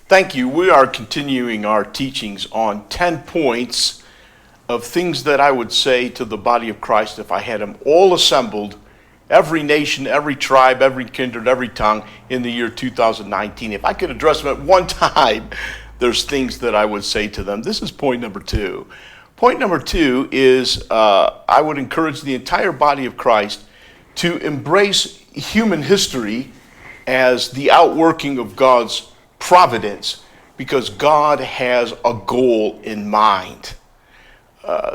Thank you. We are continuing our teachings on 10 points of things that I would say to the body of Christ if I had them all assembled, every nation, every tribe, every kindred, every tongue in the year 2019. If I could address them at one time, there's things that I would say to them. This is point number 2. Point number 2 is I would encourage the entire body of Christ to embrace human history as the outworking of God's providence, because God has a goal in mind.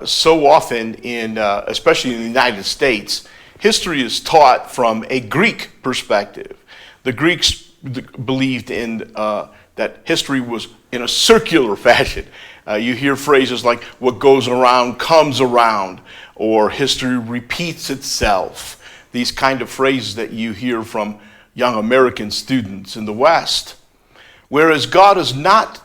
So often, especially in the United States, history is taught from a Greek perspective. The Greeks believed in that history was in a circular fashion. You hear phrases like, what goes around comes around, or history repeats itself. These kind of phrases that you hear from young American students in the West. Whereas God is not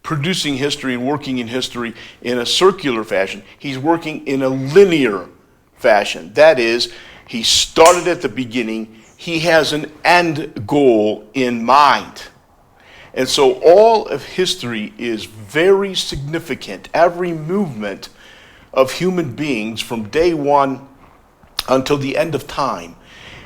producing history and working in history in a circular fashion. He's working in a linear fashion. That is, he started at the beginning. He has an end goal in mind. And so all of history is very significant. Every movement of human beings from day one until the end of time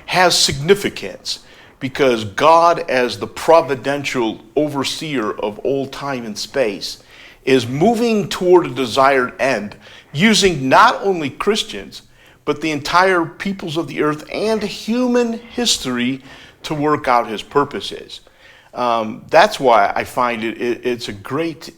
has significance, because God, as the providential overseer of all time and space, is moving toward a desired end, using not only Christians, but the entire peoples of the earth and human history to work out his purposes. That's why I find it's a great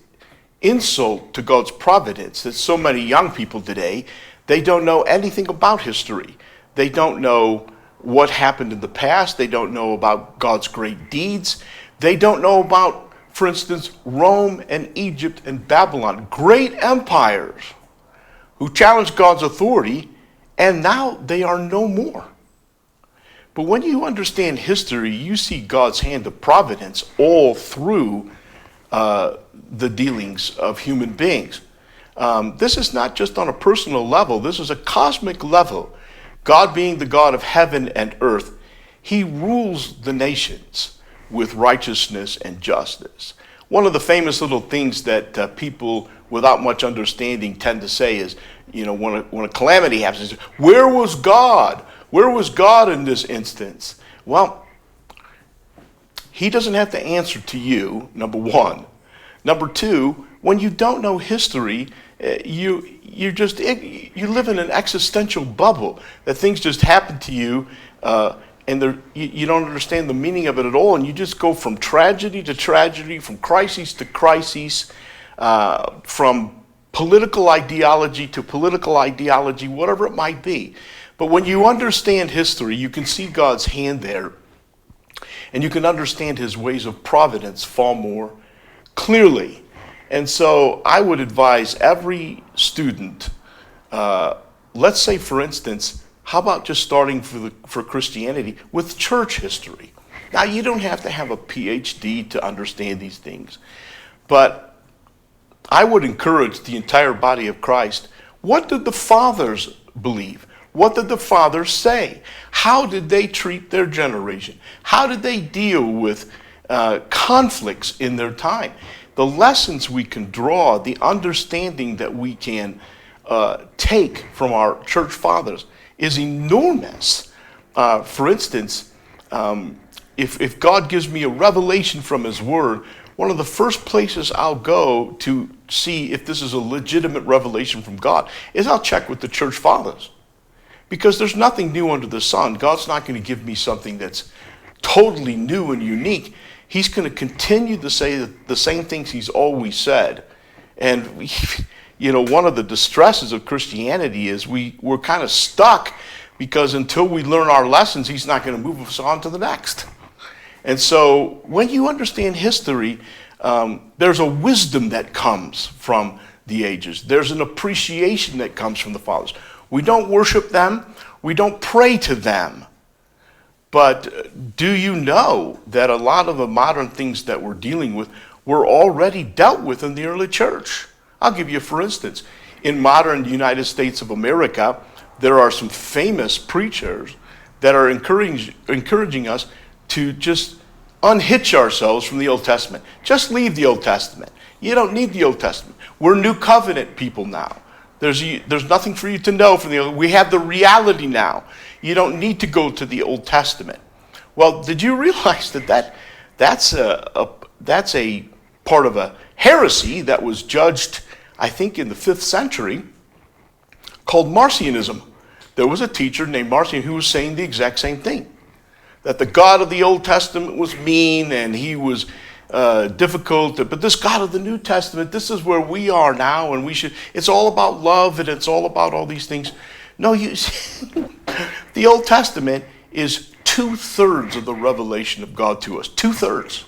insult to God's providence that so many young people today, they don't know anything about history. They don't know what happened in the past. They don't know about God's great deeds. They don't know about, for instance, Rome and Egypt and Babylon, great empires who challenged God's authority, and now they are no more. But when you understand history, you see God's hand of providence all through the dealings of human beings. This is not just on a personal level. This is a cosmic level. God being the God of heaven and earth, he rules the nations with righteousness and justice. One of the famous little things that people without much understanding tend to say is, when a calamity happens, where was God? Where was God in this instance? Well, he doesn't have to answer to you, number one. Number two, when you don't know history, you live in an existential bubble, that things just happen to you, and you don't understand the meaning of it at all, and you just go from tragedy to tragedy, from crisis to crisis, from political ideology to political ideology, whatever it might be. But when you understand history, you can see God's hand there, and you can understand his ways of providence far more clearly. And so I would advise every student, let's say, for instance, how about just starting for Christianity with church history? Now, you don't have to have a PhD to understand these things, but I would encourage the entire body of Christ. What did the fathers believe? What did the fathers say? How did they treat their generation? How did they deal with conflicts in their time? The lessons we can draw, the understanding that we can take from our church fathers is enormous. For instance, if God gives me a revelation from his word, one of the first places I'll go to see if this is a legitimate revelation from God is I'll check with the church fathers. Because there's nothing new under the sun. God's not going to give me something that's totally new and unique. He's going to continue to say the same things he's always said. And, one of the distresses of Christianity is we're kind of stuck, because until we learn our lessons, he's not going to move us on to the next. And so when you understand history, there's a wisdom that comes from the ages. There's an appreciation that comes from the fathers. We don't worship them. We don't pray to them. But do you know that a lot of the modern things that we're dealing with were already dealt with in the early church? I'll give you, for instance, in modern United States of America, there are some famous preachers that are encouraging us to just unhitch ourselves from the Old Testament. Just leave the Old Testament. You don't need the Old Testament. We're New Covenant people now. There's nothing for you to know from the Old. We have the reality now. You don't need to go to the Old Testament. Well, did you realize that's a part of a heresy that was judged, I think, in the 5th century, called Marcionism. There was a teacher named Marcion who was saying the exact same thing, that the God of the Old Testament was mean and he was difficult, but this God of the New Testament, this is where we are now, and it's all about love and it's all about all these things. No, you see, the Old Testament is 2/3 of the revelation of God to us. 2/3.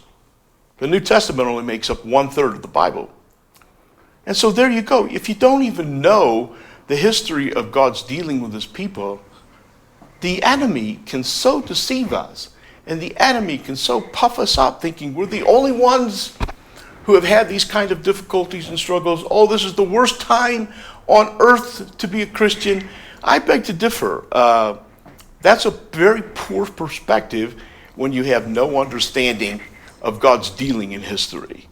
The New Testament only makes up 1/3 of the Bible. And so there you go. If you don't even know the history of God's dealing with his people, the enemy can so deceive us, and the enemy can so puff us up thinking we're the only ones who have had these kind of difficulties and struggles. Oh, this is the worst time on earth to be a Christian. I beg to differ. That's a very poor perspective when you have no understanding of God's dealing in history.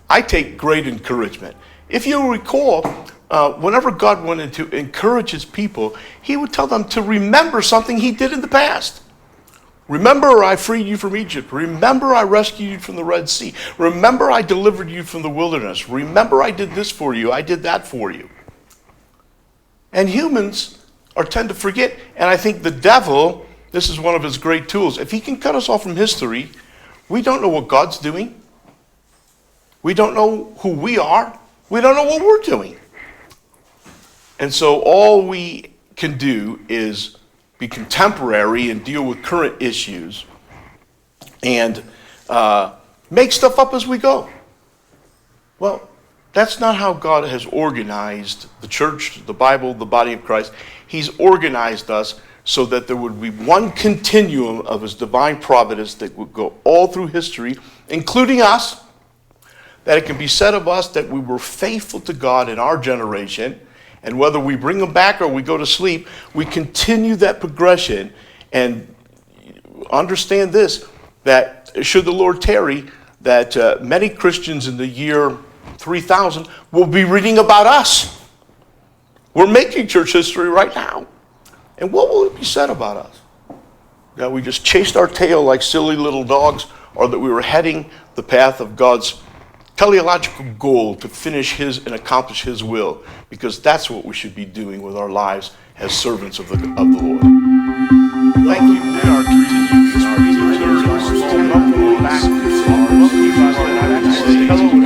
I take great encouragement. If you recall, whenever God wanted to encourage his people, he would tell them to remember something he did in the past. Remember, I freed you from Egypt. Remember, I rescued you from the Red Sea. Remember, I delivered you from the wilderness. Remember, I did this for you. I did that for you. And humans tend to forget. And I think the devil, this is one of his great tools. If he can cut us off from history, we don't know what God's doing. We don't know who we are. We don't know what we're doing. And so all we can do is be contemporary and deal with current issues and make stuff up as we go. Well, that's not how God has organized the church, the Bible, the body of Christ. He's organized us so that there would be one continuum of his divine providence that would go all through history, including us, that it can be said of us that we were faithful to God in our generation, and whether we bring them back or we go to sleep, we continue that progression and understand this, that should the Lord tarry, that many Christians in the year 3000 will be reading about us. We're making church history right now. And what will it be said about us? That we just chased our tail like silly little dogs, or that we were heading the path of God's teleological goal to finish his and accomplish his will, because that's what we should be doing with our lives as servants of the Lord. Thank you. We are continuing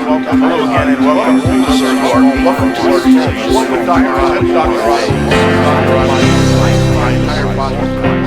our hello again and welcome to our teaching. Welcome to our